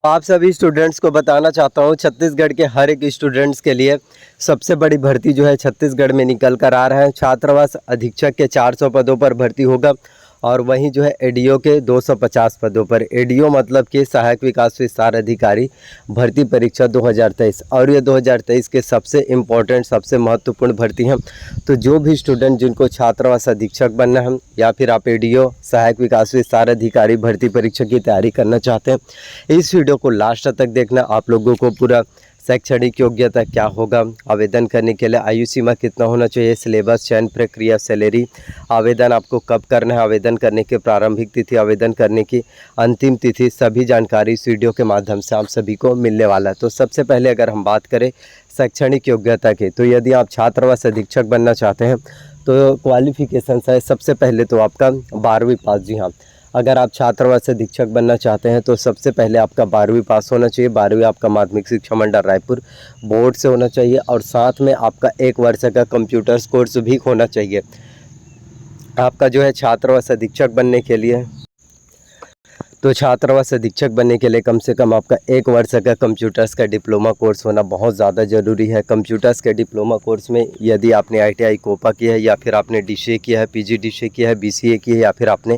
आप सभी स्टूडेंट्स को बताना चाहता हूँ, छत्तीसगढ़ के हर एक स्टूडेंट्स के लिए सबसे बड़ी भर्ती जो है छत्तीसगढ़ में निकल कर आ रहा है। छात्रावास अधीक्षक के 400 पदों पर भर्ती होगा और वहीं जो है एडीओ के 250 पदों पर। एडीओ मतलब कि सहायक विकास विस्तार अधिकारी भर्ती परीक्षा 2023, और ये 2023 के सबसे इम्पोर्टेंट, सबसे महत्वपूर्ण भर्ती हैं। तो जो भी स्टूडेंट जिनको छात्रावास अधीक्षक बनना है या फिर आप एडीओ सहायक विकास विस्तार अधिकारी भर्ती परीक्षा की तैयारी करना चाहते हैं, इस वीडियो को लास्ट तक देखना। आप लोगों को पूरा शैक्षणिक योग्यता क्या होगा, आवेदन करने के लिए आयु सीमा कितना होना चाहिए, सिलेबस, चयन प्रक्रिया, सैलरी, आवेदन आपको कब करना है, आवेदन करने की प्रारंभिक तिथि, आवेदन करने की अंतिम तिथि, सभी जानकारी इस वीडियो के माध्यम से आप सभी को मिलने वाला है। तो सबसे पहले अगर हम बात करें शैक्षणिक योग्यता की, तो यदि आप छात्रावास अधीक्षक बनना चाहते हैं तो क्वालिफिकेशन है सबसे पहले तो आपका 12वीं पास। जी हाँ, अगर आप छात्रावास अधीक्षक बनना चाहते हैं तो सबसे पहले आपका 12वीं पास होना चाहिए। 12वीं आपका माध्यमिक शिक्षा मंडल रायपुर बोर्ड से होना चाहिए और साथ में आपका 1 वर्ष का कंप्यूटर्स कोर्स भी होना चाहिए। आपका जो है छात्रावास अधीक्षक बनने के लिए, तो छात्रावास अधीक्षक बनने के लिए कम से कम आपका 1 वर्ष का कंप्यूटर्स का डिप्लोमा कोर्स होना बहुत ज़्यादा ज़रूरी है। कंप्यूटर्स के डिप्लोमा कोर्स में यदि आपने आईटीआई कोपा किया है या फिर आपने डीसीए किया है, पीजीडीसीए किया है, बीसीए की है या फिर आपने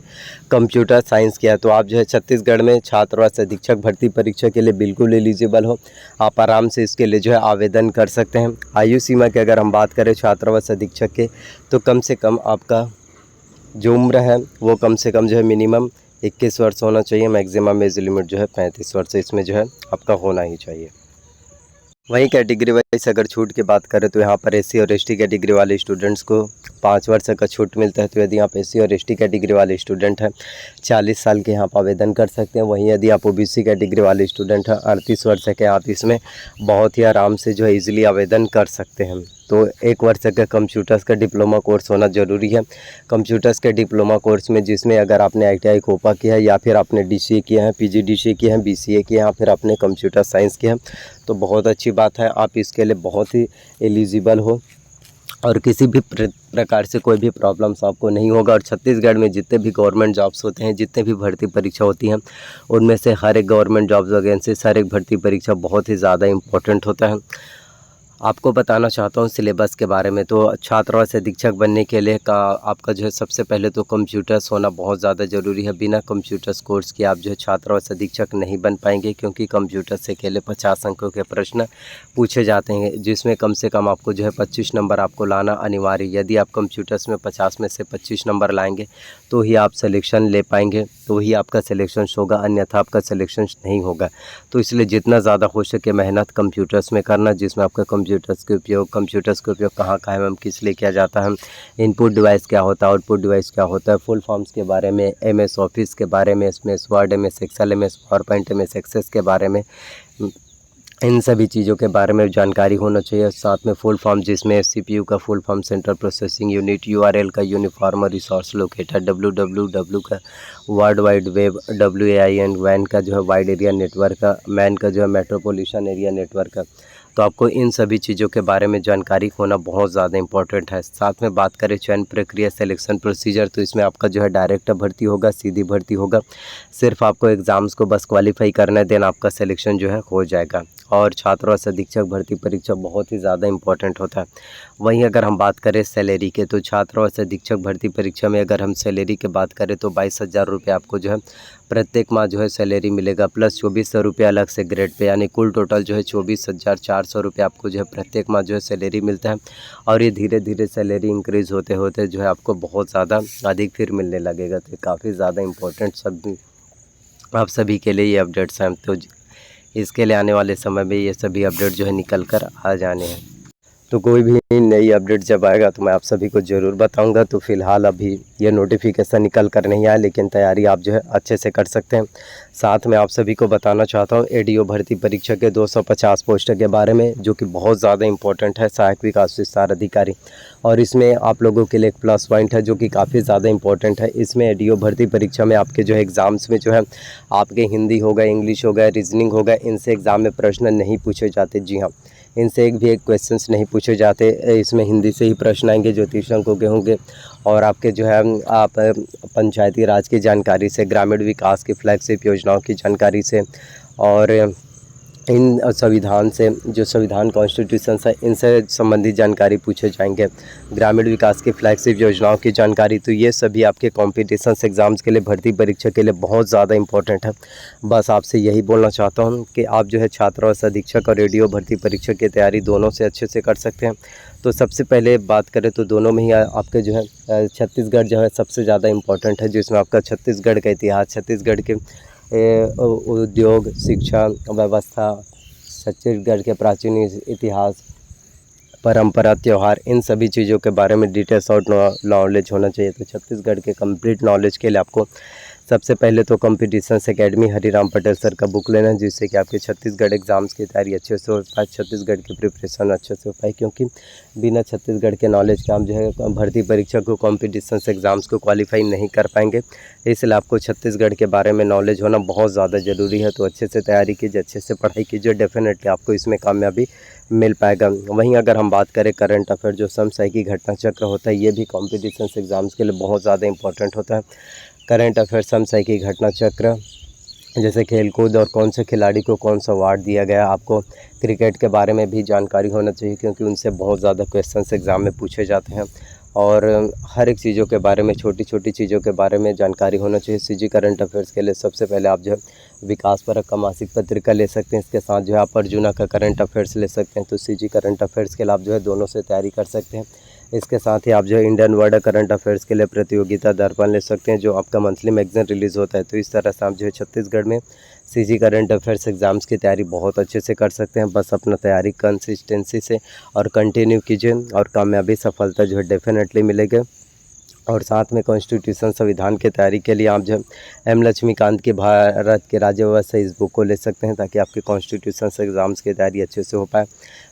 कंप्यूटर साइंस किया है, तो आप जो है छत्तीसगढ़ में छात्रावास अधीक्षक भर्ती परीक्षा के लिए बिल्कुल एलिजिबल हो। आप आराम से इसके लिए जो है आवेदन कर सकते हैं। आयु सीमा की अगर हम बात करें छात्रावास अधीक्षक के, तो कम से कम आपका जो उम्र है वो कम से कम जो है मिनिमम 21 वर्ष होना चाहिए। मैक्सिमम एज लिमिट जो है 35 वर्ष, इसमें जो है आपका होना ही चाहिए। वहीं कैटेगरी वाइज अगर छूट की बात करें तो यहाँ पर एससी और एसटी कैटेगरी वाले स्टूडेंट्स को 5 वर्ष का छूट मिलता है। तो यदि आप एससी और एसटी कैटेगरी वाले स्टूडेंट हैं, 40 साल के यहाँ पर आवेदन कर सकते हैं। वहीं यदि आप ओबीसी कैटेगरी वाले स्टूडेंट हैं, 38 वर्ष के, आप इसमें बहुत ही आराम से जो है ईजिली आवेदन कर सकते हैं। तो 1 वर्ष का कंप्यूटर्स का डिप्लोमा कोर्स होना ज़रूरी है। कंप्यूटर्स के डिप्लोमा कोर्स में जिसमें अगर आपने आईटीआई कोपा किया है या फिर आपने डीसीए किया है, पीजीडीसीए किया है, बीसीए किया है या फिर आपने कंप्यूटर साइंस किया है, तो बहुत अच्छी बात है, आप इसके लिए बहुत ही एलिजिबल हो और किसी भी प्रकार से कोई भी प्रॉब्लम्स आपको नहीं होगा। और छत्तीसगढ़ में जितने भी गवर्नमेंट जॉब्स होते हैं, जितने भी भर्ती परीक्षा होती हैं, उनमें से हर एक गवर्नमेंट जॉब्स वैकेंसी, हर एक भर्ती परीक्षा बहुत ही ज़्यादा इंपॉर्टेंट होता है। आपको बताना चाहता हूँ सिलेबस के बारे में। तो छात्रावास अधीक्षक बनने के लिए आपका जो है सबसे पहले तो कंप्यूटर्स होना बहुत ज़्यादा ज़रूरी है। बिना कंप्यूटर्स कोर्स के आप जो है छात्रावास अधीक्षक नहीं बन पाएंगे, क्योंकि कंप्यूटर से अकेले 50 अंकों के प्रश्न पूछे जाते हैं, जिसमें कम से कम आपको जो है 25 नंबर आपको लाना अनिवार्य। यदि आप कंप्यूटर्स में 50 में से 25 नंबर लाएंगे तो ही आप सिलेक्शन ले पाएंगे, तो ही आपका सिलेक्शन होगा, अन्यथा आपका सिलेक्शन नहीं होगा। तो इसलिए जितना ज़्यादा हो सके मेहनत कंप्यूटर्स में करना, जिसमें आपका कंप्यूटर्स के उपयोग कहाँ कहाँ एवं किस लिए किया जाता है, इनपुट डिवाइस क्या होता है, आउटपुट डिवाइस क्या होता है, फुल फॉर्म्स के बारे में, एमएस ऑफिस के बारे में, MS Word, MS Excel, MS PowerPoint, MS Access के बारे में, इन सभी चीज़ों के बारे में जानकारी होना चाहिए। साथ में फुल फॉर्म, जिसमें सीपीयू का full form central processing unit, URL का यूनिफॉर्म रिसोर्स लोकेटर, डब्ल्यूडब्ल्यूडब्ल्यू का वर्ल्ड वाइड वेब, डब्ल्यूएआईएन वैन का जो है वाइड एरिया नेटवर्क का, मैन का जो है मेट्रोपोलिटन एरिया नेटवर्क का। तो आपको इन सभी चीज़ों के बारे में जानकारी होना बहुत ज़्यादा इंपॉर्टेंट है। साथ में बात करें चयन प्रक्रिया, सिलेक्शन प्रोसीजर, तो इसमें आपका जो है डायरेक्ट भर्ती होगा, सीधी भर्ती होगा। सिर्फ आपको एग्ज़ाम्स को बस क्वालिफाई करना है, देन आपका सिलेक्शन जो है हो जाएगा। और छात्रावास अधीक्षक भर्ती परीक्षा बहुत ही ज़्यादा इंपॉर्टेंट होता है। वहीं अगर हम बात करें सैलरी के, तो छात्रावास अधीक्षक भर्ती परीक्षा में अगर हम सैलरी की बात करें तो 22,000 रुपये आपको जो है प्रत्येक माह जो है सैलरी मिलेगा, प्लस 2400 रुपये अलग से ग्रेड पे, यानी कुल टोटल जो है 24,400 रुपये आपको जो है प्रत्येक माह जो है सैलरी मिलता है। और ये धीरे धीरे सैलरी इंक्रीज़ होते होते जो है आपको बहुत ज़्यादा अधिक फिर मिलने लगेगा। तो काफ़ी ज़्यादा इंपॉर्टेंट आप सभी के लिए ये अपडेट्स हैं। तो इसके लिए आने वाले समय में ये सभी अपडेट जो है निकल कर आ जाने हैं। तो कोई भी नई अपडेट जब आएगा तो मैं आप सभी को ज़रूर बताऊंगा। तो फ़िलहाल अभी ये नोटिफिकेशन निकल कर नहीं आया, लेकिन तैयारी आप जो है अच्छे से कर सकते हैं। साथ में आप सभी को बताना चाहता हूँ एडीओ भर्ती परीक्षा के 250 पोस्ट के बारे में, जो कि बहुत ज़्यादा इंपॉर्टेंट है, सहायक विकास विस्तार अधिकारी। और इसमें आप लोगों के लिए एक प्लस पॉइंट है जो कि काफ़ी ज़्यादा इंपॉर्टेंट है। इसमें एडीओ भर्ती परीक्षा में आपके जो है एग्ज़ाम्स में जो है आपके हिंदी होगा, इंग्लिश होगा, रीजनिंग होगा, इनसे एग्ज़ाम में प्रश्न नहीं पूछे जाते। जी हाँ, इनसे एक भी एक क्वेश्चंस नहीं पूछे जाते। इसमें हिंदी से ही प्रश्न आएंगे जो 30 अंकों के होंगे। और आपके जो है आप पंचायती राज की जानकारी से, ग्रामीण विकास की फ्लैगशिप योजनाओं की जानकारी से, और इन संविधान से जो संविधान कॉन्स्टिट्यूशन है इनसे संबंधित जानकारी पूछे जाएंगे। ग्रामीण विकास की फ्लैगशिप योजनाओं की जानकारी, तो ये सभी आपके कॉम्पिटिशन्स एग्ज़ाम्स के लिए, भर्ती परीक्षा के लिए बहुत ज़्यादा इंपॉर्टेंट है। बस आपसे यही बोलना चाहता हूँ कि आप जो है छात्रावास अधीक्षक और रेडियो भर्ती परीक्षा की तैयारी दोनों से अच्छे से कर सकते हैं। तो सबसे पहले बात करें तो दोनों में ही आपके जो है छत्तीसगढ़ जो है सबसे ज़्यादा इम्पोर्टेंट है, जिसमें आपका छत्तीसगढ़ का इतिहास, छत्तीसगढ़ के उद्योग, शिक्षा व्यवस्था, छत्तीसगढ़ के प्राचीन इतिहास, परंपरा, त्यौहार, इन सभी चीज़ों के बारे में डिटेल्स और नॉलेज होना चाहिए। तो छत्तीसगढ़ के कंप्लीट नॉलेज के लिए आपको सबसे पहले तो competitions academy Hariram Patel sir का बुक लेना है, जिससे कि आपके छत्तीसगढ़ एग्ज़ाम्स की तैयारी अच्छे से हो पाए, छत्तीसगढ़ की प्रिपरेशन अच्छे से हो पाए। क्योंकि बिना छत्तीसगढ़ के नॉलेज के हम जो है भर्ती परीक्षा को, कॉम्पिटिशन्स एग्ज़ाम्स को क्वालिफाई नहीं कर पाएंगे। इसलिए आपको छत्तीसगढ़ के बारे में नॉलेज होना बहुत ज़्यादा ज़रूरी है। तो अच्छे से तैयारी कीजिए, अच्छे से पढ़ाई कीजिए, डेफिनेटली आपको इसमें कामयाबी मिल पाएगा। वहीं अगर हम बात करें करंट अफेयर, जो समसामयिक घटना चक्र होता है, ये भी कॉम्पिटिशन्स एग्ज़ाम्स के लिए बहुत ज़्यादा इंपॉर्टेंट होता है। करंट अफेयर, समसामयिक घटना चक्र, जैसे खेलकूद और कौन से खिलाड़ी को कौन सा अवार्ड दिया गया। आपको क्रिकेट के बारे में भी जानकारी होना चाहिए, क्योंकि उनसे बहुत ज़्यादा क्वेश्चंस एग्ज़ाम में पूछे जाते हैं। और हर एक चीज़ों के बारे में, छोटी छोटी चीज़ों के बारे में जानकारी होना चाहिए। सीजी करंट अफेयर्स के लिए सबसे पहले आप जो है विकास परक का मासिक पत्रिका ले सकते हैं। इसके साथ जो है आप अर्जुना का करंट अफेयर्स ले सकते हैं। तो सीजी करंट अफेयर्स के लिए आप जो है दोनों से तैयारी कर सकते हैं। इसके साथ ही आप जो है इंडियन वर्ल्ड करंट अफेयर्स के लिए प्रतियोगिता दर्पण ले सकते हैं, जो आपका मंथली मैगजीन रिलीज़ होता है। तो इस तरह से आप जो है छत्तीसगढ़ में सीजी करंट अफेयर्स एग्ज़ाम्स की तैयारी बहुत अच्छे से कर सकते हैं। बस अपना तैयारी कंसिस्टेंसी से और कंटिन्यू कीजिए, और कामयाबी, सफलता जो है डेफिनेटली मिलेगी। और साथ में कॉन्स्टिट्यूशन संविधान की तैयारी के लिए आप जो एम लक्ष्मीकांत की भारत के राज्य व्यवस्था इस बुक को ले सकते हैं, ताकि आपके कॉन्स्टिट्यूशन एग्ज़ाम्स की तैयारी अच्छे से हो पाए।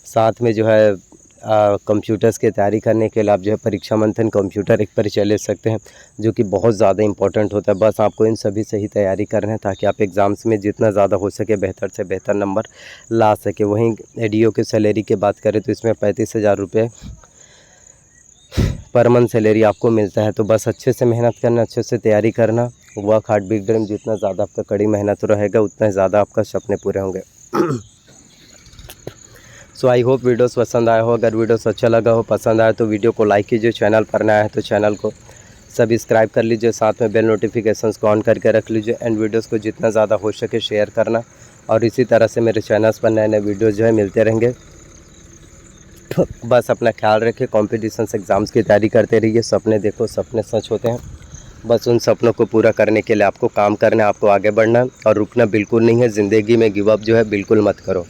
साथ में जो है कंप्यूटर्स की तैयारी करने के लिए आप जो है परीक्षा मंथन कंप्यूटर एक परिचय ले सकते हैं, जो कि बहुत ज़्यादा इंपॉर्टेंट होता है। बस आपको इन सभी से ही तैयारी करना है, ताकि आप एग्ज़ाम्स में जितना ज़्यादा हो सके बेहतर से बेहतर नंबर ला सके। वहीं एडीओ की सैलरी की बात करें तो इसमें 35,000 रुपये पर मंथ सैलरी आपको मिलता है। तो बस अच्छे से मेहनत करना, अच्छे से तैयारी करना, वर्क हार्ड बिग ड्रीम। जितना ज़्यादा आपका कड़ी मेहनत रहेगा, उतना ज़्यादा आपका सपने पूरे होंगे। सो आई होप वीडियोस पसंद आया हो। अगर वीडियोस अच्छा लगा हो, पसंद आया तो वीडियो को लाइक कीजिए। चैनल पर नया है तो चैनल को सब्सक्राइब कर लीजिए, साथ में बेल नोटिफिकेशंस को ऑन करके रख लीजिए। एंड वीडियोस को जितना ज़्यादा हो सके शेयर करना, और इसी तरह से मेरे चैनल्स पर नए नए वीडियोज़ जो है मिलते रहेंगे। बस अपना ख्याल रखिए, कॉम्पिटिशन्स एग्ज़ाम्स की तैयारी करते रहिए। सपने देखो, सपने सच होते हैं। बस उन सपनों को पूरा करने के लिए आपको काम करना है, आपको आगे बढ़ना है, और रुकना बिल्कुल नहीं है। ज़िंदगी में गिव अप जो है बिल्कुल मत करो।